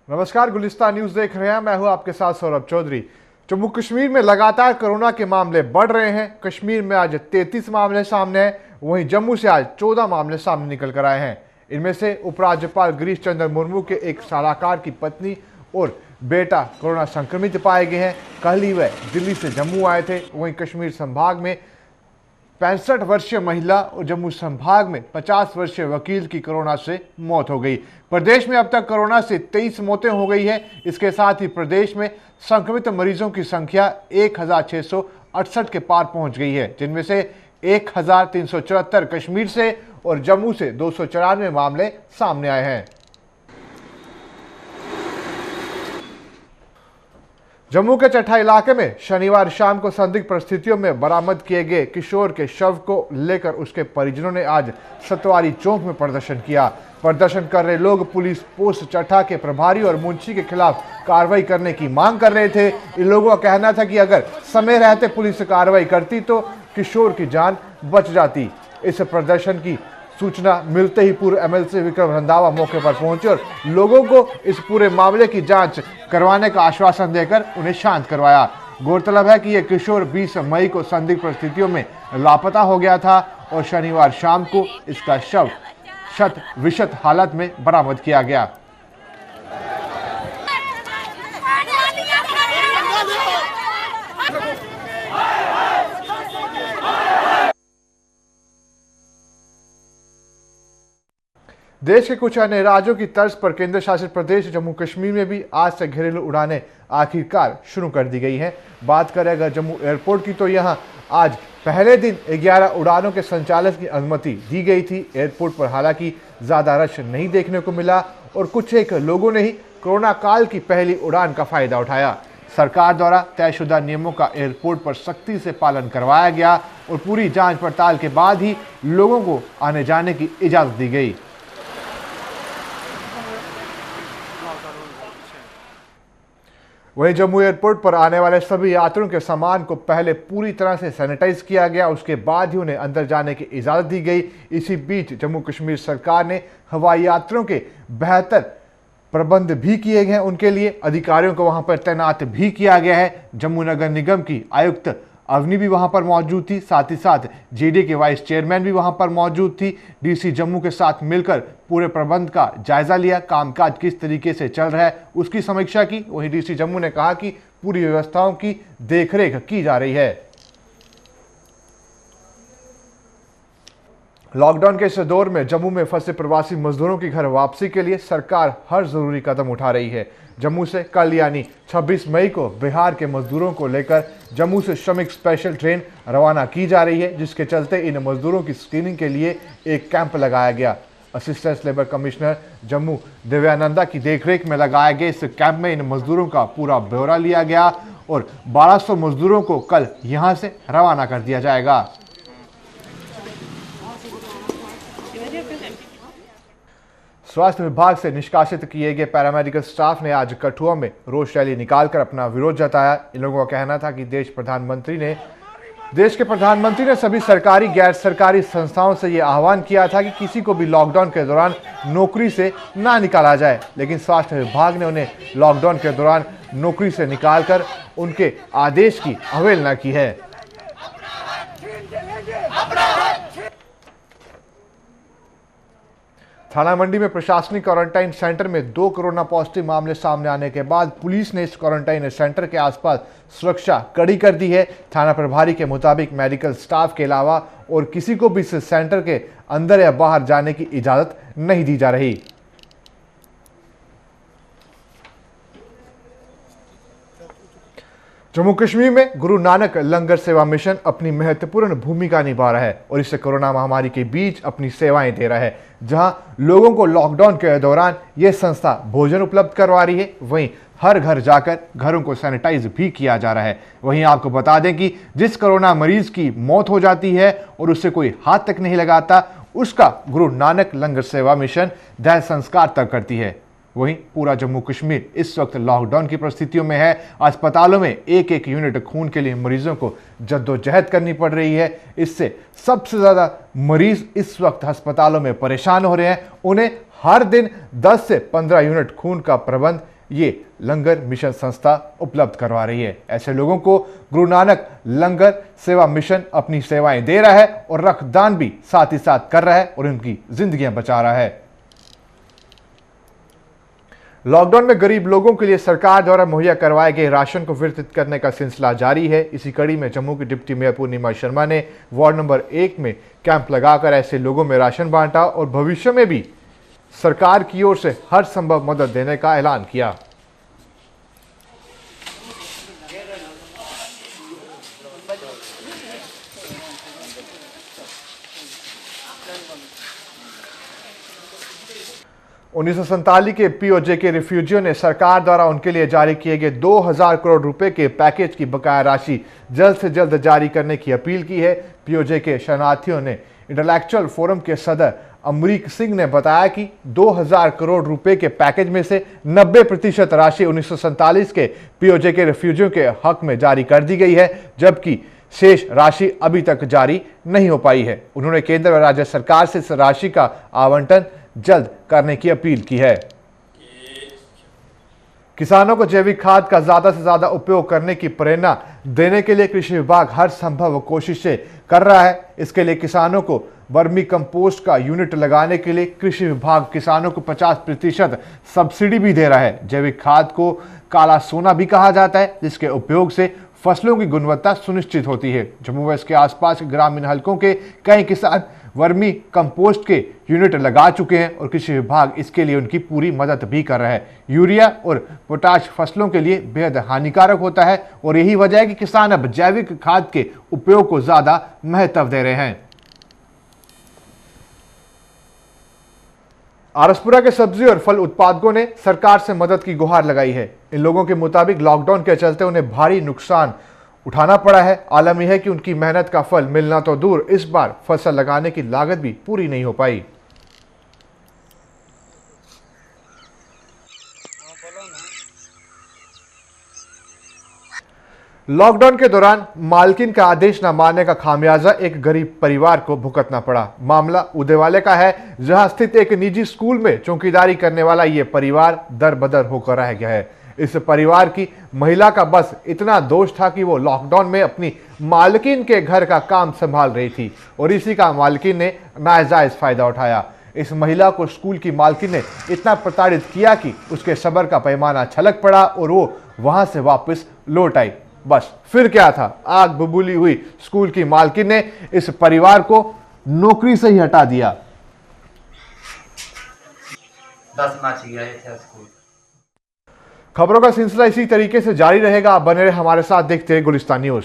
नमस्कार, गुलिस्तान न्यूज देख रहे हैं। मैं हूं आपके साथ सौरभ चौधरी। जम्मू कश्मीर में लगातार कोरोना के मामले बढ़ रहे हैं। कश्मीर में आज 33 मामले सामने हैं, वहीं जम्मू से आज 14 मामले सामने निकल कर आए हैं। इनमें से उपराज्यपाल गिरीश चंद्र मुर्मू के एक सलाहकार की पत्नी और बेटा कोरोना संक्रमित पाए गए हैं। कल ही वह दिल्ली से जम्मू आए थे। वहीं कश्मीर संभाग में 65 वर्षीय महिला और जम्मू संभाग में 50 वर्षीय वकील की कोरोना से मौत हो गई। प्रदेश में अब तक कोरोना से 23 मौतें हो गई है। इसके साथ ही प्रदेश में संक्रमित मरीजों की संख्या 1668 के पार पहुंच गई है, जिनमें से 1374 कश्मीर से और जम्मू से 294 मामले सामने आए हैं। जम्मू के चट्टा इलाके में शनिवार शाम को संदिग्ध परिस्थितियों में बरामद किए गए किशोर के शव को लेकर उसके परिजनों ने आज सतवारी चौक में प्रदर्शन किया। प्रदर्शन कर रहे लोग पुलिस पोस्ट चट्टा के प्रभारी और मुंशी के खिलाफ कार्रवाई करने की मांग कर रहे थे। इन लोगों का कहना था कि अगर समय रहते पुलिस कार्रवाई करती तो किशोर की जान बच जाती। इस प्रदर्शन की सूचना मिलते ही पूर्व एमएलसी विक्रम रंधावा मौके पर पहुंचे और लोगों को इस पूरे मामले की जांच करवाने का आश्वासन देकर उन्हें शांत करवाया। गौरतलब है कि यह किशोर 20 मई को संदिग्ध परिस्थितियों में लापता हो गया था और शनिवार शाम को इसका शव शत विशत हालत में बरामद किया गया। देश के कुछ अन्य राज्यों की तर्ज पर केंद्र शासित प्रदेश जम्मू कश्मीर में भी आज से घरेलू उड़ानें आखिरकार शुरू कर दी गई हैं। बात करें अगर जम्मू एयरपोर्ट की तो यहां आज पहले दिन 11 उड़ानों के संचालन की अनुमति दी गई थी। एयरपोर्ट पर हालांकि ज़्यादा रश नहीं देखने को मिला और कुछ एक लोगों ने ही कोरोना काल की पहली उड़ान का फायदा उठाया। सरकार द्वारा तयशुदा नियमों का एयरपोर्ट पर सख्ती से पालन करवाया गया और पूरी जाँच पड़ताल के बाद ही लोगों को आने जाने की इजाज़त दी गई। वहीं जम्मू एयरपोर्ट पर आने वाले सभी यात्रियों के सामान को पहले पूरी तरह से सैनिटाइज किया गया, उसके बाद ही उन्हें अंदर जाने की इजाज़त दी गई। इसी बीच जम्मू कश्मीर सरकार ने हवाई यात्रियों के बेहतर प्रबंध भी किए गए हैं। उनके लिए अधिकारियों को वहां पर तैनात भी किया गया है। जम्मू नगर निगम की आयुक्त अवनी भी वहां पर मौजूद थी, साथ ही साथ जेडीए के वाइस चेयरमैन भी वहां पर मौजूद थी। डीसी जम्मू के साथ मिलकर पूरे प्रबंध का जायजा लिया, कामकाज किस तरीके से चल रहा है उसकी समीक्षा की। वहीं डीसी जम्मू ने कहा कि पूरी व्यवस्थाओं की देखरेख की जा रही है। लॉकडाउन के इस दौर में जम्मू में फंसे प्रवासी मजदूरों की घर वापसी के लिए सरकार हर जरूरी कदम उठा रही है। जम्मू से कल यानी 26 मई को बिहार के मजदूरों को लेकर जम्मू से श्रमिक स्पेशल ट्रेन रवाना की जा रही है, जिसके चलते इन मजदूरों की स्क्रीनिंग के लिए एक कैंप लगाया गया। असिस्टेंट लेबर कमिश्नर जम्मू दिव्यानंदा की देखरेख में लगाए गए इस कैंप में इन मजदूरों का पूरा ब्यौरा लिया गया और 1200 मजदूरों को कल यहां से रवाना कर दिया जाएगा। स्वास्थ्य विभाग से निष्कासित किए गए पैरामेडिकल स्टाफ ने आज कठुआ में रोष रैली निकालकर अपना विरोध जताया। इन लोगों का कहना था कि देश के प्रधानमंत्री ने सभी सरकारी गैर सरकारी संस्थाओं से यह आह्वान किया था कि किसी को भी लॉकडाउन के दौरान नौकरी से ना निकाला जाए, लेकिन स्वास्थ्य विभाग ने उन्हें लॉकडाउन के दौरान नौकरी से निकालकर उनके आदेश की अवहेलना की है। थाना मंडी में प्रशासनिक क्वारंटाइन सेंटर में 2 कोरोना पॉजिटिव मामले सामने आने के बाद पुलिस ने इस क्वारंटाइन सेंटर के आसपास सुरक्षा कड़ी कर दी है। थाना प्रभारी के मुताबिक मेडिकल स्टाफ के अलावा और किसी को भी इस सेंटर के अंदर या बाहर जाने की इजाजत नहीं दी जा रही। जम्मू कश्मीर में गुरु नानक लंगर सेवा मिशन अपनी महत्वपूर्ण भूमिका निभा रहा है और इस कोरोना महामारी के बीच अपनी सेवाएं दे रहा है। जहां लोगों को लॉकडाउन के दौरान यह संस्था भोजन उपलब्ध करवा रही है, वहीं हर घर जाकर घरों को सैनिटाइज भी किया जा रहा है। वहीं आपको बता दें कि जिस कोरोना मरीज की मौत हो जाती है और उससे कोई हाथ तक नहीं लगाता, उसका गुरु नानक लंगर सेवा मिशन दाह संस्कार तक करती है। वहीं पूरा जम्मू कश्मीर इस वक्त लॉकडाउन की परिस्थितियों में है। अस्पतालों में एक एक यूनिट खून के लिए मरीजों को जद्दोजहद करनी पड़ रही है। इससे सबसे ज़्यादा मरीज इस वक्त अस्पतालों में परेशान हो रहे हैं। उन्हें हर दिन 10 से 15 यूनिट खून का प्रबंध ये लंगर मिशन संस्था उपलब्ध करवा रही है। ऐसे लोगों को गुरु नानक लंगर सेवा मिशन अपनी सेवाएं दे रहा है और रक्तदान भी साथ ही साथ कर रहा है और उनकी जिंदगियां बचा रहा है। लॉकडाउन में गरीब लोगों के लिए सरकार द्वारा मुहैया करवाए गए राशन को वितरित करने का सिलसिला जारी है। इसी कड़ी में जम्मू की डिप्टी मेयर पूर्णिमा शर्मा ने वार्ड नंबर 1 में कैंप लगाकर ऐसे लोगों में राशन बांटा और भविष्य में भी सरकार की ओर से हर संभव मदद देने का ऐलान किया। $1947 के पीओजे के रिफ्यूजियों ने सरकार द्वारा उनके लिए जारी किए गए 2000 करोड़ रुपए के पैकेज की बकाया राशि जल्द से जल्द जारी करने की अपील की है। पीओजे के शरणार्थियों ने इंटेलेक्चुअल फोरम के सदर अमरीक सिंह ने बताया कि 2000 करोड़ रुपए के पैकेज में से 90% राशि 1947 के पीओजे के रिफ्यूजियों के हक में जारी कर दी गई है, जबकि शेष राशि अभी तक जारी नहीं हो पाई है। उन्होंने केंद्र और राज्य सरकार से इस राशि का आवंटन जल्द करने की अपील की है। किसानों को जैविक खाद का ज्यादा से ज्यादा उपयोग करने की प्रेरणा देने के लिए कृषि विभाग हर संभव कोशिशें कर रहा है। इसके लिए किसानों को वर्मी कंपोस्ट का यूनिट लगाने के लिए कृषि विभाग किसानों को 50% सब्सिडी भी दे रहा है। जैविक खाद को काला सोना भी कहा जाता है, जिसके उपयोग से फसलों की गुणवत्ता सुनिश्चित होती है। जम्मू व इसके आसपास के ग्रामीण हलकों के कई किसान वर्मी कंपोस्ट के यूनिट लगा चुके हैं और कृषि विभाग इसके लिए उनकी पूरी मदद भी कर रहा है। यूरिया और पोटाश फसलों के लिए बेहद हानिकारक होता है और यही वजह है कि किसान अब जैविक खाद के उपयोग को ज्यादा महत्व दे रहे हैं। आरसपुरा के सब्जी और फल उत्पादकों ने सरकार से मदद की गुहार लगाई है। इन लोगों के मुताबिक लॉकडाउन के चलते उन्हें भारी नुकसान उठाना पड़ा है। आलम यह है कि उनकी मेहनत का फल मिलना तो दूर, इस बार फसल लगाने की लागत भी पूरी नहीं हो पाई। लॉकडाउन के दौरान मालकिन का आदेश न मानने का खामियाजा एक गरीब परिवार को भुगतना पड़ा। मामला उदेवाले का है, जहां स्थित एक निजी स्कूल में चौकीदारी करने वाला यह परिवार दर बदर होकर रह गया है। इस परिवार की महिला का बस इतना दोष था कि वो लॉकडाउन में अपनी मालकिन के घर का काम संभाल रही थी और इसी का मालकिन ने नाजायज फायदा उठाया। इस महिला को स्कूल की मालकिन ने इतना प्रताड़ित किया कि उसके सब्र का पैमाना छलक पड़ा और वो वहां से वापस लौट आई। बस फिर क्या था, आग बबूली हुई स्कूल की मालकिन ने इस परिवार को नौकरी से ही हटा दिया। 10 मार्च गया है स्कूल। खबरों का सिलसिला इसी तरीके से जारी रहेगा। आप बने रहे हमारे साथ, देखते हैं गुलिस्तान न्यूज।